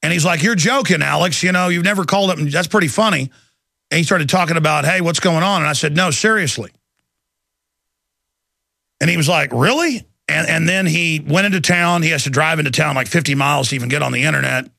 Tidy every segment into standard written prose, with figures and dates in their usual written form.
And he's like, you're joking, Alex. You know, you've never called up. And that's pretty funny. And he started talking about, hey, what's going on? And I said, no, seriously. And he was like, really? And then he went into town. He has to drive into town like 50 miles to even get on the internet.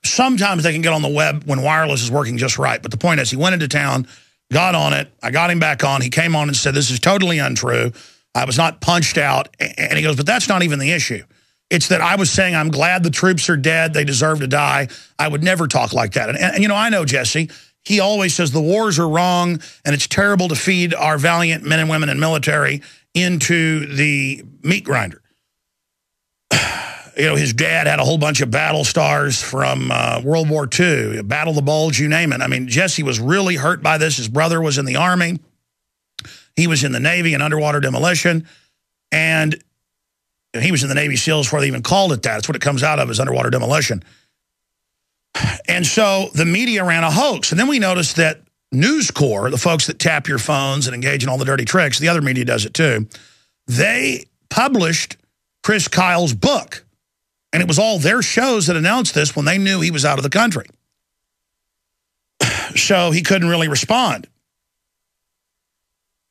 Sometimes they can get on the web when wireless is working just right. But the point is, he went into town, got on it. I got him back on. He came on and said, this is totally untrue. I was not punched out. And he goes, but that's not even the issue. It's that I was saying I'm glad the troops are dead. They deserve to die. I would never talk like that. And you know, I know Jesse. He always says the wars are wrong and it's terrible to feed our valiant men and women in military into the meat grinder. You know, his dad had a whole bunch of battle stars from World War II, Battle of the Bulge, you name it. I mean, Jesse was really hurt by this. His brother was in the Army. He was in the Navy and underwater demolition. And he was in the Navy SEALs before they even called it that. That's what it comes out of, is underwater demolition. And so the media ran a hoax. And then we noticed that News Corps, the folks that tap your phones and engage in all the dirty tricks, the other media does it too, they published Chris Kyle's book. And it was all their shows that announced this when they knew he was out of the country. So he couldn't really respond.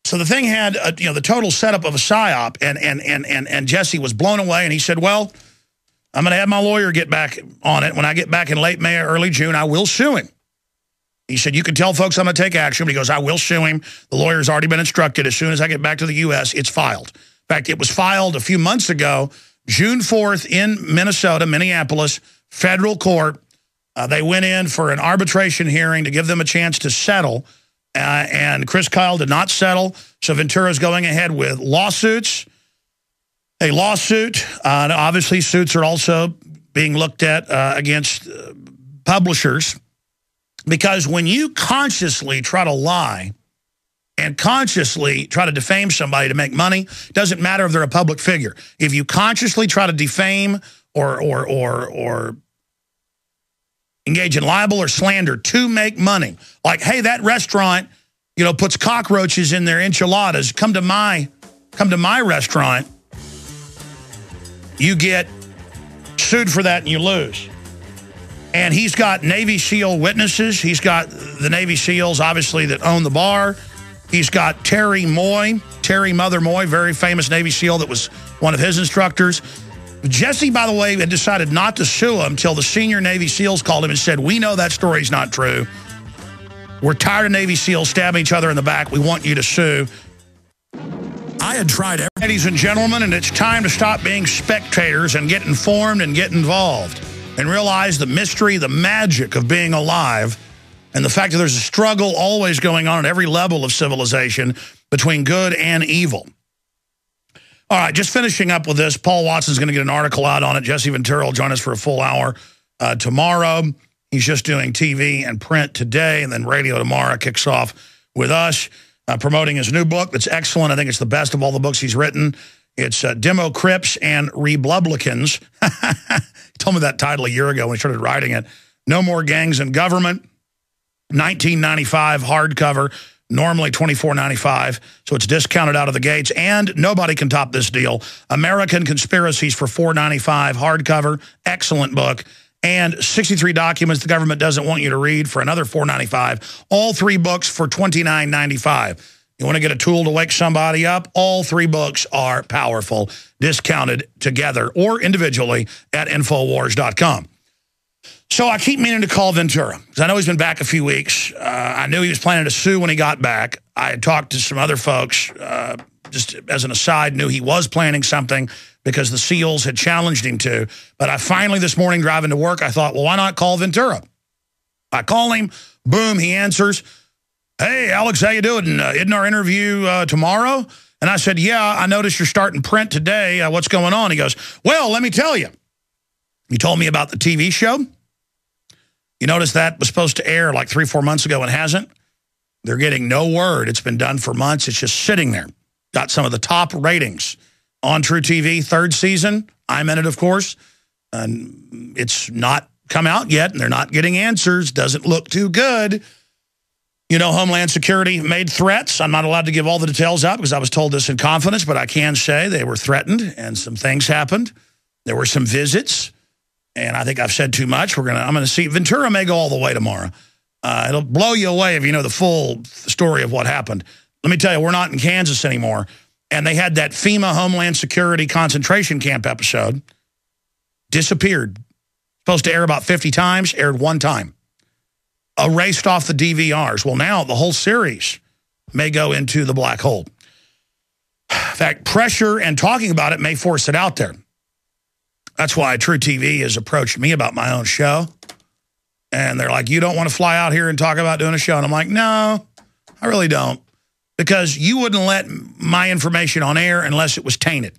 So the thing had, you know, the total setup of a psyop, and Jesse was blown away, and he said, well, I'm going to have my lawyer get back on it. When I get back in late May or early June, I will sue him. He said, you can tell folks I'm going to take action. But he goes, I will sue him. The lawyer's already been instructed. As soon as I get back to the U.S., it's filed. In fact, it was filed a few months ago, June 4th in Minnesota, Minneapolis, federal court. They went in for an arbitration hearing to give them a chance to settle. And Chris Kyle did not settle. So Ventura's going ahead with lawsuits. A lawsuit. Obviously, suits are also being looked at against publishers. Because when you consciously try to lie and consciously try to defame somebody to make money, doesn't matter if they're a public figure. If you consciously try to defame or engage in libel or slander to make money, like, hey, that restaurant, you know, puts cockroaches in their enchiladas. Come to my restaurant. You get sued for that and you lose. And he's got Navy SEAL witnesses. He's got the Navy SEALs, obviously, that own the bar. He's got Terry Mother Moy, very famous Navy SEAL that was one of his instructors. Jesse, by the way, had decided not to sue him until the senior Navy SEALs called him and said, we know that story's not true. We're tired of Navy SEALs stabbing each other in the back. We want you to sue. I had tried everything. Ladies and gentlemen, and it's time to stop being spectators and get informed and get involved and realize the mystery, the magic of being alive, and the fact that there's a struggle always going on at every level of civilization between good and evil. All right, just finishing up with this, Paul Watson's going to get an article out on it. Jesse Ventura will join us for a full hour tomorrow. He's just doing TV and print today, and then radio tomorrow. Kicks off with us, promoting his new book that's excellent. I think it's the best of all the books he's written. It's Demo Crips and Reblubblicans. He told me that title a year ago when he started writing it. No More Gangs in Government, $19.95 hardcover, normally $24.95, so it's discounted out of the gates, and nobody can top this deal. American Conspiracies for $4.95 hardcover, excellent book, and 63 documents the government doesn't want you to read for another $4.95. All three books for $29.95. You want to get a tool to wake somebody up? All three books are powerful, discounted together or individually at Infowars.com. So I keep meaning to call Ventura, because I know he's been back a few weeks. I knew he was planning to sue when he got back. I had talked to some other folks, just as an aside, knew he was planning something because the SEALs had challenged him to. But I finally, this morning, driving to work, I thought, well, why not call Ventura? I call him, boom, he answers. Hey, Alex, how you doing? Isn't our interview tomorrow? And I said, yeah, I noticed you're starting print today. What's going on? He goes, well, let me tell you. You told me about the TV show. You notice that was supposed to air like 3-4 months ago and hasn't? They're getting no word. It's been done for months. It's just sitting there. Got some of the top ratings on True TV, 3rd season. I'm in it, of course. And it's not come out yet, and they're not getting answers. Doesn't look too good. You know, Homeland Security made threats. I'm not allowed to give all the details out because I was told this in confidence, but I can say they were threatened and some things happened. There were some visits. And I think I've said too much. I'm gonna see. Ventura may go all the way tomorrow. It'll blow you away if you know the full story of what happened. Let me tell you, we're not in Kansas anymore. And they had that FEMA Homeland Security concentration camp episode. Disappeared. Supposed to air about 50 times, aired one time. Erased off the DVRs. Well, now the whole series may go into the black hole. In fact, pressure and talking about it may force it out there. That's why True TV has approached me about my own show. And they're like, you don't want to fly out here and talk about doing a show? And I'm like, no, I really don't. Because you wouldn't let my information on air unless it was tainted.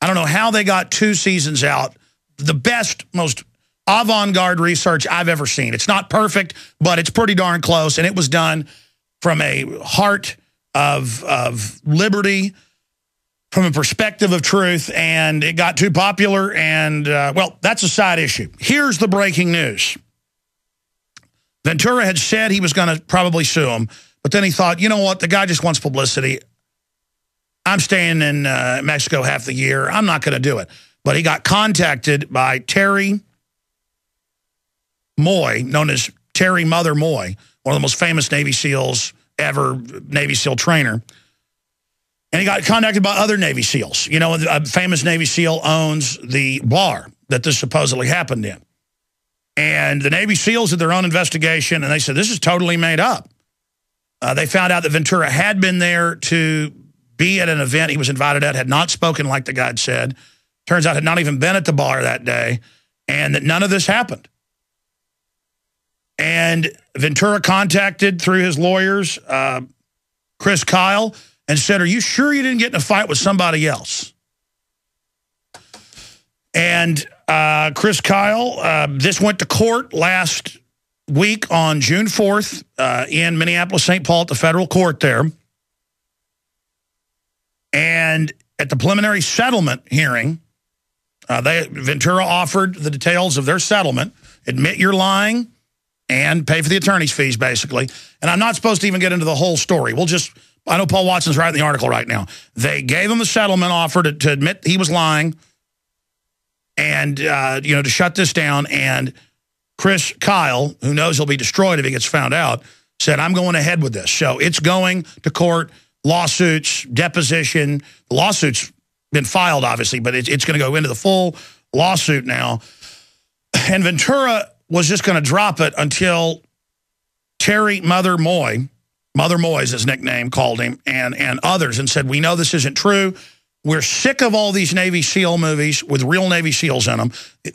I don't know how they got 2 seasons out. The best, most avant-garde research I've ever seen. It's not perfect, but it's pretty darn close. And it was done from a heart of liberty, from a perspective of truth. And it got too popular. And, well, that's a side issue. Here's the breaking news. Ventura had said he was going to probably sue him. But then he thought, you know what? The guy just wants publicity. I'm staying in Mexico half the year. I'm not going to do it. But he got contacted by Terry Moy, known as Terry Mother Moy, one of the most famous Navy SEALs ever, Navy SEAL trainer. And he got contacted by other Navy SEALs. You know, a famous Navy SEAL owns the bar that this supposedly happened in. And the Navy SEALs did their own investigation, and they said, this is totally made up. They found out that Ventura had been there to be at an event he was invited at, had not spoken like the guy had said. Turns out had not even been at the bar that day, and that none of this happened. And Ventura contacted, through his lawyers, Chris Kyle, and said, are you sure you didn't get in a fight with somebody else? And Chris Kyle, this went to court last week on June 4th in Minneapolis, St. Paul at the federal court there. And at the preliminary settlement hearing, Ventura offered the details of their settlement, admit you're lying, and pay for the attorney's fees, basically. And I'm not supposed to even get into the whole story. I know Paul Watson's writing the article right now. They gave him a settlement offer to admit he was lying and, to shut this down. And Chris Kyle, who knows he'll be destroyed if he gets found out, said, I'm going ahead with this. So it's going to court, lawsuits, deposition. The lawsuit's been filed, obviously, but it's going to go into the full lawsuit now. And Ventura was just going to drop it until Terry Mother Moy is his nickname, called him, and others, and said, we know this isn't true. We're sick of all these Navy SEAL movies with real Navy SEALs in them.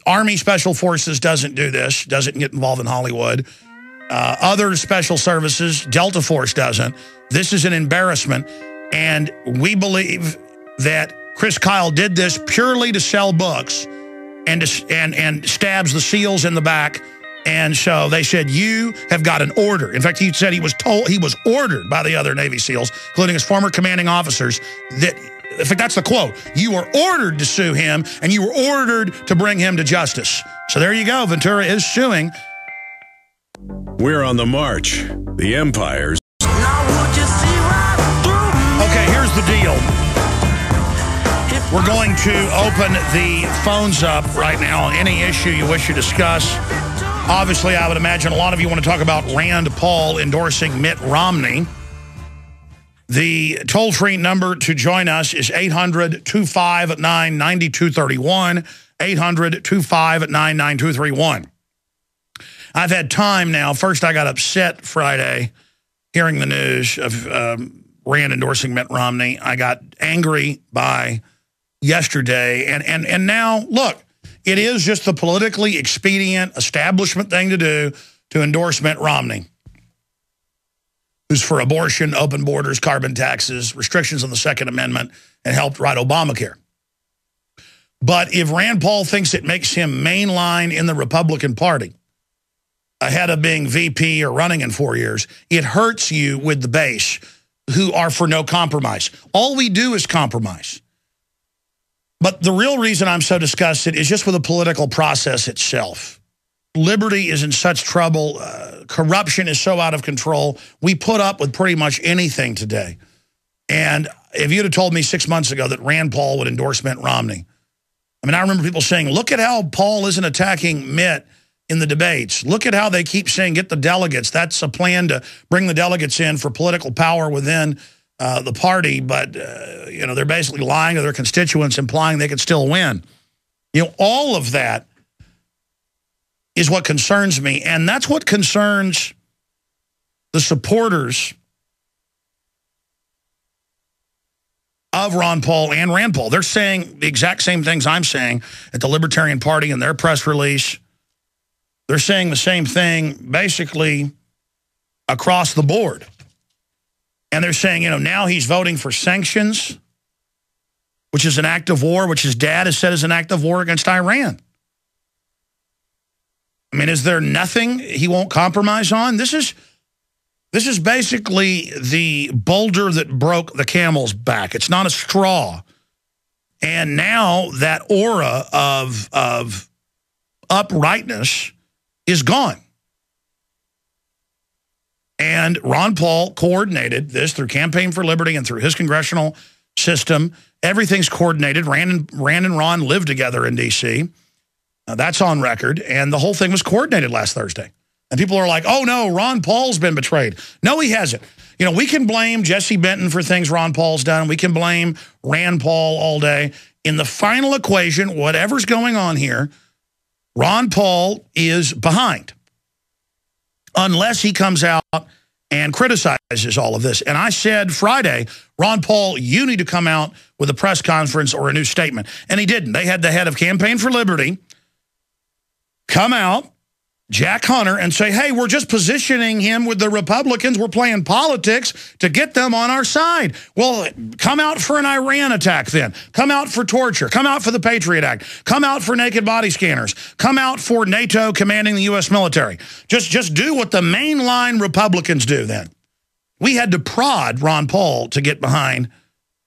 Army Special Forces doesn't do this, doesn't get involved in Hollywood. Other special services, Delta Force doesn't. This is an embarrassment. And we believe that Chris Kyle did this purely to sell books and stabs the SEALs in the back. And so they said, you have got an order. In fact, he said he was ordered by the other Navy SEALs, including his former commanding officers, that, in fact, that's the quote, you were ordered to sue him, and you were ordered to bring him to justice. So there you go. Ventura is suing. We're on the march. The empires. Okay, here's the deal. We're going to open the phones up right now on any issue you wish to discuss. Obviously, I would imagine a lot of you want to talk about Rand Paul endorsing Mitt Romney. The toll-free number to join us is 800-259-9231, 800-259-9231. I've had time now. First, I got upset Friday hearing the news of Rand endorsing Mitt Romney. I got angry by yesterday. And now, look, it is just the politically expedient establishment thing to do to endorse Mitt Romney, who's for abortion, open borders, carbon taxes, restrictions on the Second Amendment, and helped write Obamacare. But if Rand Paul thinks it makes him mainline in the Republican Party, ahead of being VP or running in 4 years, it hurts you with the base who are for no compromise. All we do is compromise. But the real reason I'm so disgusted is just with the political process itself. Liberty is in such trouble. Corruption is so out of control. We put up with pretty much anything today. And if you'd have told me 6 months ago that Rand Paul would endorse Mitt Romney, I mean, I remember people saying, look at how Paul isn't attacking Mitt in the debates. Look at how they keep saying, get the delegates. That's a plan to bring the delegates in for political power within the party. But, you know, they're basically lying to their constituents, implying they could still win. You know, all of that is what concerns me. And that's what concerns the supporters of Ron Paul and Rand Paul. They're saying the exact same things I'm saying at the Libertarian Party in their press release. They're saying the same thing basically across the board. And they're saying, you know, now he's voting for sanctions, which is an act of war, which his dad has said is an act of war against Iran. I mean, is there nothing he won't compromise on? This is basically the boulder that broke the camel's back. It's not a straw. And now that aura of uprightness is gone. And Ron Paul coordinated this through Campaign for Liberty and through his congressional system. Everything's coordinated. Rand and Ron lived together in D.C. That's on record. And the whole thing was coordinated last Thursday. And people are like, oh, no, Ron Paul's been betrayed. No, he hasn't. You know, we can blame Jesse Benton for things Ron Paul's done. We can blame Rand Paul all day. In the final equation, whatever's going on here, Ron Paul is behind. Unless he comes out and criticizes all of this. And I said Friday, Ron Paul, you need to come out with a press conference or a new statement. And he didn't. They had the head of Campaign for Liberty come out, Jack Hunter, and say, hey, we're just positioning him with the Republicans. We're playing politics to get them on our side. Well, come out for an Iran attack then. Come out for torture. Come out for the Patriot Act. Come out for naked body scanners. Come out for NATO commanding the U.S. military. Just do what the mainline Republicans do then. We had to prod Ron Paul to get behind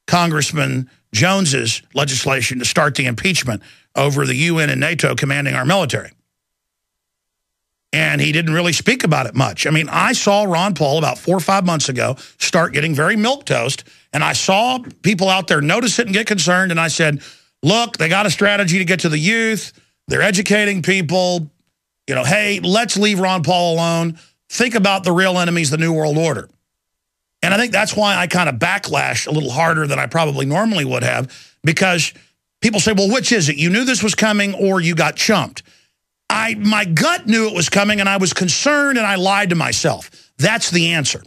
Congressman Jones's legislation to start the impeachment over the UN and NATO commanding our military. And he didn't really speak about it much. I mean, I saw Ron Paul about 4 or 5 months ago start getting very milquetoast, and I saw people out there notice it and get concerned, and I said, look, they got a strategy to get to the youth. They're educating people. You know, hey, let's leave Ron Paul alone. Think about the real enemies, the New World Order. And I think that's why I kind of backlashed a little harder than I probably normally would have, because people say, well, which is it? You knew this was coming or you got chumped. My gut knew it was coming, and I was concerned, and I lied to myself. That's the answer.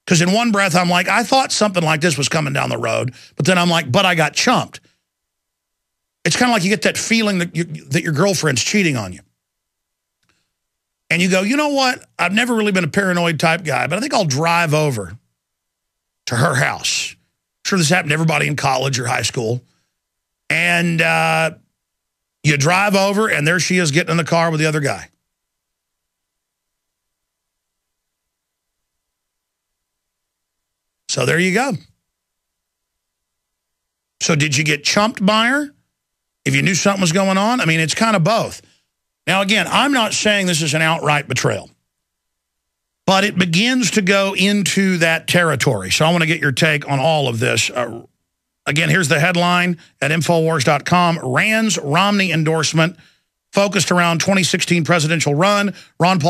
Because in one breath, I'm like, I thought something like this was coming down the road, but then I'm like, but I got chumped. It's kind of like you get that feeling that your girlfriend's cheating on you. And you go, you know what? I've never really been a paranoid type guy, but I think I'll drive over to her house. I'm sure this happened to everybody in college or high school. And you drive over, and there she is getting in the car with the other guy. So there you go. So did you get chumped by her if you knew something was going on? I mean, it's kind of both. Now, again, I'm not saying this is an outright betrayal, but it begins to go into that territory. So I want to get your take on all of this. Again, here's the headline at Infowars.com. Rand's Romney endorsement focused around 2016 presidential run. Ron Paul